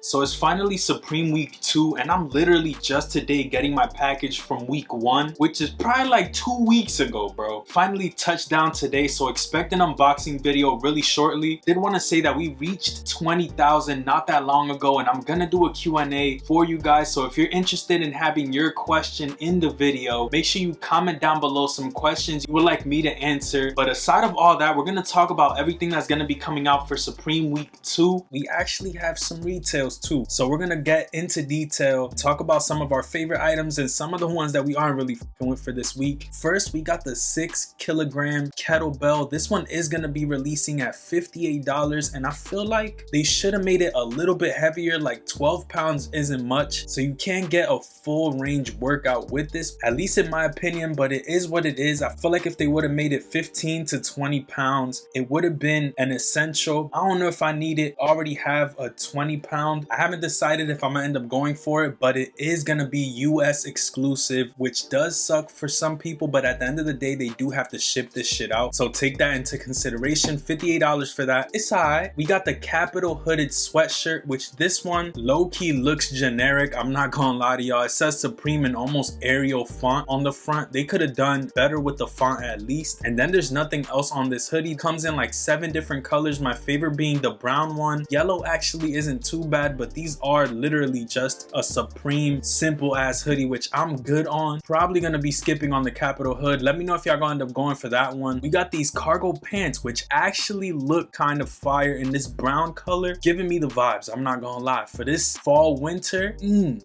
So it's finally Supreme Week 2 and I'm literally just today getting my package from week 1, which is probably like 2 weeks ago, bro. Finally touched down today, so expect an unboxing video really shortly. Did want to say that we reached 20,000 not that long ago, and I'm gonna do a Q&A for you guys. So if you're interested in having your question in the video, make sure you comment down below some questions you would like me to answer. But aside of all that, we're gonna talk about everything that's gonna be coming out for Supreme Week 2. We actually have some retails too, so we're gonna get into detail, talk about some of our favorite items and some of the ones that we aren't really fucking with for this week. First, we got the 6 kilogram kettlebell. This one is gonna be releasing at $58, and I feel like they should have made it a little bit heavier. Like 12 pounds isn't much, so you can't get a full range workout with this, at least in my opinion, but it is what it is. I feel like if they would have made it 15 to 20 pounds, it would have been an essential. I don't know if I need it. I already have a 20 pound. I haven't decided if I'm gonna end up going for it, but it is gonna be US exclusive, which does suck for some people, but at the end of the day, they do have to ship this shit out, so take that into consideration. $58 for that. It's alright. We got the Capital hooded sweatshirt, which this one low-key looks generic. I'm not gonna lie to y'all. It says Supreme in almost Arial font on the front. They could have done better with the font at least. And then there's nothing else on this hoodie. It comes in like 7 different colors, my favorite being the brown one. Yellow actually isn't too bad, but these are literally just a Supreme simple ass hoodie, which I'm good on. Probably gonna be skipping on the Capital hood. Let me know if y'all gonna end up going for that one. We got these cargo pants, which actually look kind of fire in this brown color, giving me the vibes. I'm not gonna lie. For this fall winter,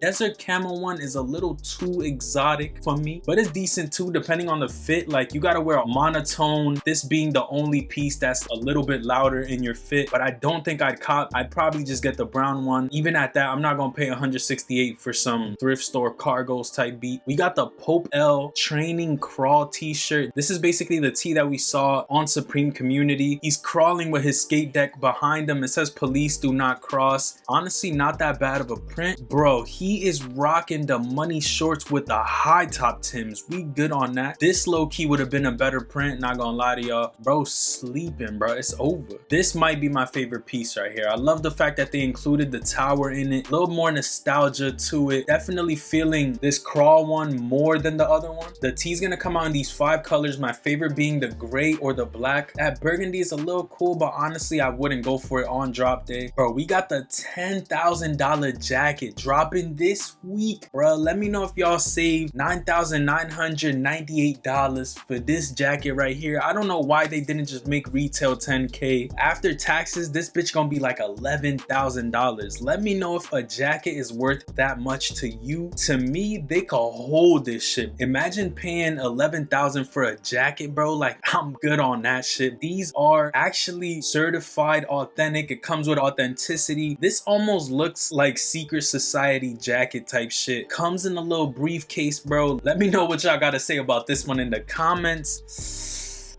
desert camo one is a little too exotic for me, but it's decent too depending on the fit. Like you gotta wear a monotone, this being the only piece that's a little bit louder in your fit, but I don't think I'd cop. I'd probably just get the brown one. Even at that, I'm not gonna pay $168 for some thrift store cargos type beat. We got the Pope L training crawl t-shirt. This is basically the tee that we saw on Supreme Community. He's crawling with his skate deck behind him. It says police do not cross. Honestly, not that bad of a print. Bro, he is rocking the money shorts with the high top Tims. We good on that. This low-key would have been a better print, not gonna lie to y'all. Bro, sleeping, bro. It's over. This might be my favorite piece right here. I love the fact that they included the tower in it. A little more nostalgia to it. Definitely feeling this crawl one more than the other one. The tee's gonna come out in these 5 colors, my favorite being the gray or the black. That burgundy is a little cool, but honestly, I wouldn't go for it on drop day. Bro, we got the $10,000 jacket dropping this week, bro. Let me know if y'all saved $9,998 for this jacket right here. I don't know why they didn't just make retail 10K. After taxes, this bitch gonna be like $11,000. Let me know if a jacket is worth that much to you. To me, they could hold this shit. Imagine paying $11,000 for a jacket, bro. Like, I'm good on that shit. These are actually certified authentic. It comes with authenticity. This almost looks like Secret Society jacket type shit. Comes in a little briefcase, bro. Let me know what y'all gotta say about this one in the comments.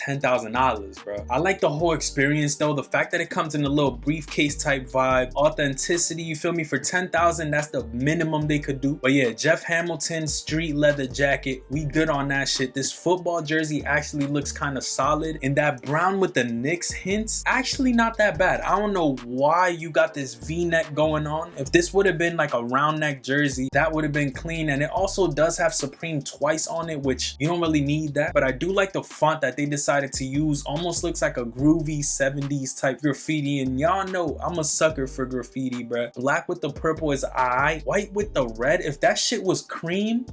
$10,000, bro. I like the whole experience though. The fact that it comes in a little briefcase type vibe, authenticity, you feel me? For $10,000, that's the minimum they could do. But yeah, Jeff Hamilton street leather jacket, we good on that shit. This football jersey actually looks kind of solid, and that brown with the Knicks hints, actually not that bad. I don't know why you got this V-neck going on. If this would have been like a round neck jersey, that would have been clean. And it also does have Supreme twice on it, which you don't really need that, but I do like the font that they decided to use. Almost looks like a groovy 70s type graffiti, and y'all know I'm a sucker for graffiti, bruh. Black with the purple is aight. White with the red, if that shit was cream,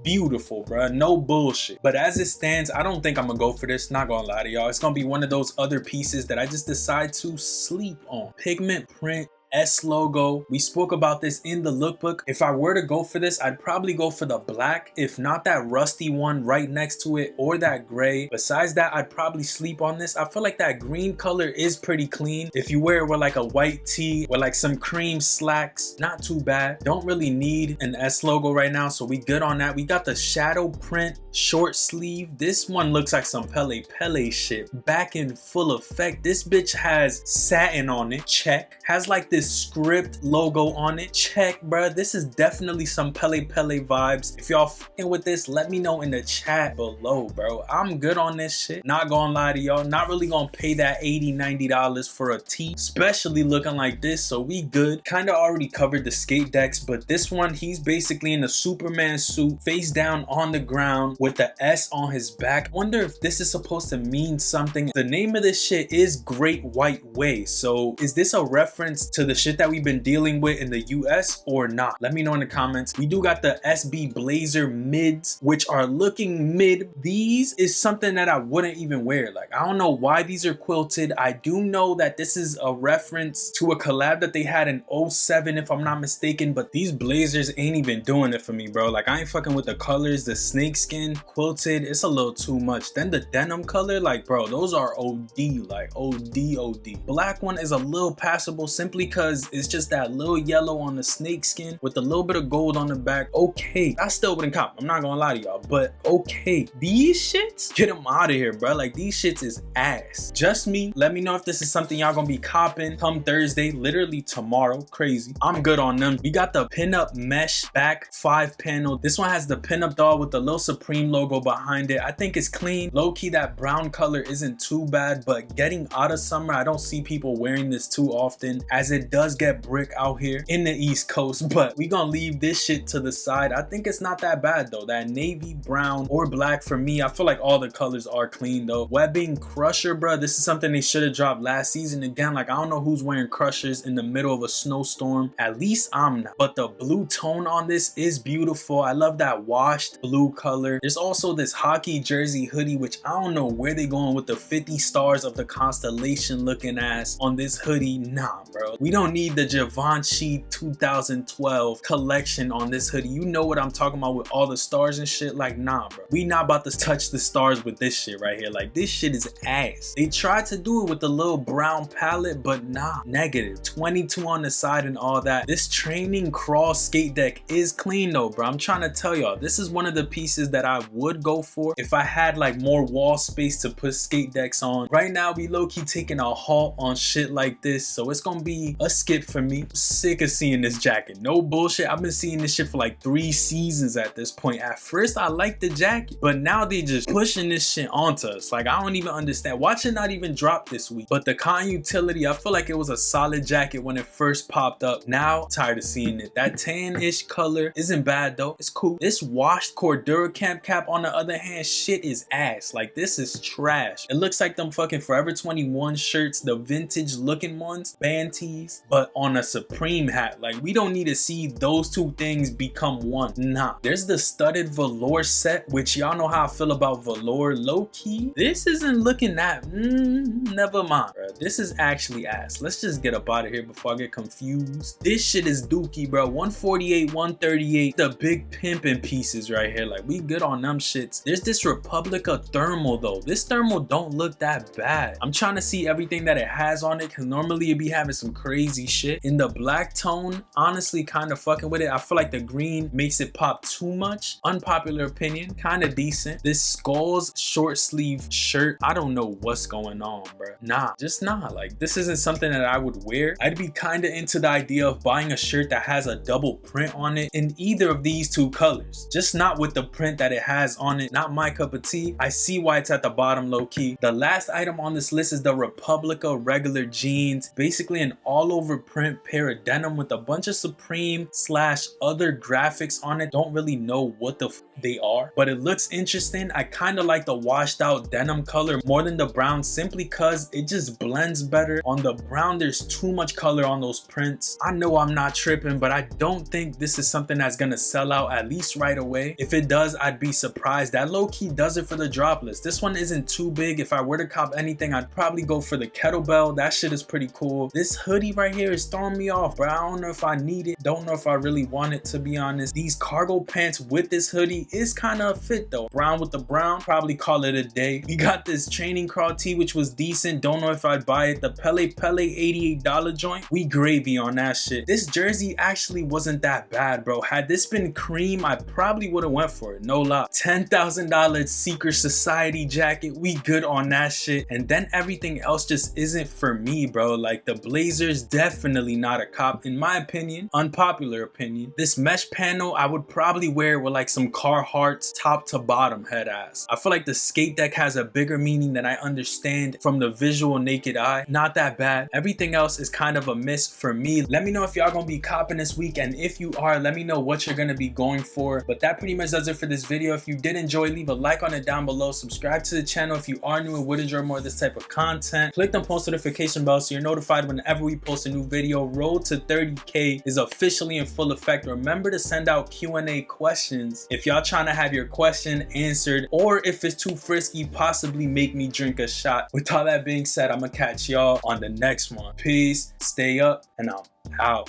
beautiful, bruh. No bullshit. But as it stands, I don't think I'm gonna go for this, not gonna lie to y'all. It's gonna be one of those other pieces that I just decide to sleep on. Pigment print S logo. We spoke about this in the lookbook. If I were to go for this, I'd probably go for the black, if not that rusty one right next to it, or that gray. Besides that, I'd probably sleep on this. I feel like that green color is pretty clean. If you wear it with like a white tee or like some cream slacks, not too bad. Don't really need an S logo right now, so we good on that. We got the shadow print short sleeve. This one looks like some Pele shit back in full effect. This bitch has satin on it, check. Has like this this script logo on it. Check, bruh. This is definitely some Pele vibes. If y'all fucking with this, let me know in the chat below, bro. I'm good on this shit. Not gonna lie to y'all. Not really gonna pay that $80-$90 for a tee, especially looking like this, so we good. Kinda already covered the skate decks, but this one, he's basically in a Superman suit, face down on the ground with the S on his back. Wonder if this is supposed to mean something. The name of this shit is Great White Way, so is this a reference to the shit that we've been dealing with in the US or not? Let me know in the comments. We do got the SB Blazer mids, which are looking mid. These is something that I wouldn't even wear. Like, I don't know why these are quilted. I do know that this is a reference to a collab that they had in 07 if I'm not mistaken, but these blazers ain't even doing it for me, bro. Like, I ain't fucking with the colors. The snakeskin quilted, it's a little too much. Then the denim color, like, bro, those are OD, like OD. Black one is a little passable simply because it's just that little yellow on the snakeskin with a little bit of gold on the back. Okay, I still wouldn't cop, I'm not gonna lie to y'all, but okay. These shits, get them out of here, bro. Like, these shits is ass. Just me. Let me know if this is something y'all gonna be copping come Thursday, literally tomorrow. Crazy. I'm good on them. We got the pinup mesh back 5 panel. This one has the pinup doll with the little Supreme logo behind it. I think it's clean. Low-key, that brown color isn't too bad, but getting out of summer, I don't see people wearing this too often, as it does get brick out here in the East Coast, but we gonna leave this shit to the side. I think it's not that bad though. That navy, brown, or black for me, I feel like all the colors are clean though. Webbing crusher, bro, this is something they should have dropped last season. Again, like, I don't know who's wearing crushers in the middle of a snowstorm. At least I'm not. But the blue tone on this is beautiful. I love that washed blue color. There's also this hockey jersey hoodie, which I don't know where they going with the 50 stars of the constellation looking ass on this hoodie. Nah, bro. We don't need the Givenchy 2012 collection on this hoodie. You know what I'm talking about with all the stars and shit. Like, nah, bro. We not about to touch the stars with this shit right here. Like, this shit is ass. They tried to do it with the little brown palette, but nah, negative. 22 on the side and all that. This training crawl skate deck is clean though, bro. I'm trying to tell y'all, this is one of the pieces that I would go for if I had like more wall space to put skate decks on. Right now, we low-key taking a halt on shit like this, so it's gonna be a skip for me. I'm sick of seeing this jacket. No bullshit. I've been seeing this shit for like 3 seasons at this point. At first, I liked the jacket, but now they just pushing this shit onto us. Like, I don't even understand. Watch it not even drop this week. But the Cotton Utility, I feel like it was a solid jacket when it first popped up. Now, tired of seeing it. That tan-ish color isn't bad though. It's cool. This washed Cordura Camp cap, on the other hand, shit is ass. Like, this is trash. It looks like them fucking Forever 21 shirts, the vintage looking ones, band tees, but on a Supreme hat. Like, we don't need to see those two things become one. Nah. There's the studded velour set, which y'all know how I feel about velour. Low-key, this isn't looking that, never mind, bro. This is actually ass. Let's just get up out of here before I get confused. This shit is dookie, bro. 148, 138, the big pimping pieces right here. Like, we good on them shits. There's this Republica thermal though. This thermal don't look that bad. I'm trying to see everything that it has on it, because normally it be having some crazy shit. In the black tone, honestly, kind of fucking with it. I feel like the green makes it pop too much. Unpopular opinion, kind of decent. This Skulls short sleeve shirt, I don't know what's going on, bro. Nah, just nah. Like, this isn't something that I would wear. I'd be kind of into the idea of buying a shirt that has a double print on it in either of these two colors, just not with the print that it has on it. Not my cup of tea. I see why it's at the bottom, low-key. The last item on this list is the Republica regular jeans, basically an all-over print pair of denim with a bunch of Supreme / other graphics on it. Don't really know what the they are, but it looks interesting. I kind of like the washed out denim color more than the brown, simply because it just blends better. On the brown, there's too much color on those prints. I know I'm not tripping, but I don't think this is something that's gonna sell out, at least right away. If it does, I'd be surprised. That low-key does it for the Droplist. This one isn't too big. If I were to cop anything, I'd probably go for the Kettlebell. That shit is pretty cool. This hoodie right here is throwing me off, bro. I don't know if I need it. Don't know if I really want it, to be honest. These cargo pants with this hoodie is kind of a fit though. Brown with the brown, probably call it a day. We got this training crawl tee, which was decent. Don't know if I'd buy it. The Pele $88 joint, we gravy on that shit. This jersey actually wasn't that bad, bro. Had this been cream, I probably would have went for it, no lie. $10,000 Secret Society jacket, we good on that shit. And then everything else just isn't for me, bro. Like the blazers definitely not a cop in my opinion. Unpopular opinion. This mesh panel I would probably wear with like some Carhartts top to bottom head ass. I feel like the skate deck has a bigger meaning than I understand from the visual naked eye. Not that bad. Everything else is kind of a miss for me. Let me know if y'all gonna be copping this week, and if you are, let me know what you're gonna be going for. But that pretty much does it for this video. If you did enjoy, leave a like on it down below. Subscribe to the channel if you are new and would enjoy more of this type of content. Click the post notification bell so you're notified whenever we post a new video. Road to 30K is officially in full effect. Remember to send out Q&A questions if y'all trying to have your question answered, or if it's too frisky, possibly make me drink a shot. With all that being said, I'm gonna catch y'all on the next one. Peace, stay up, and I'm out.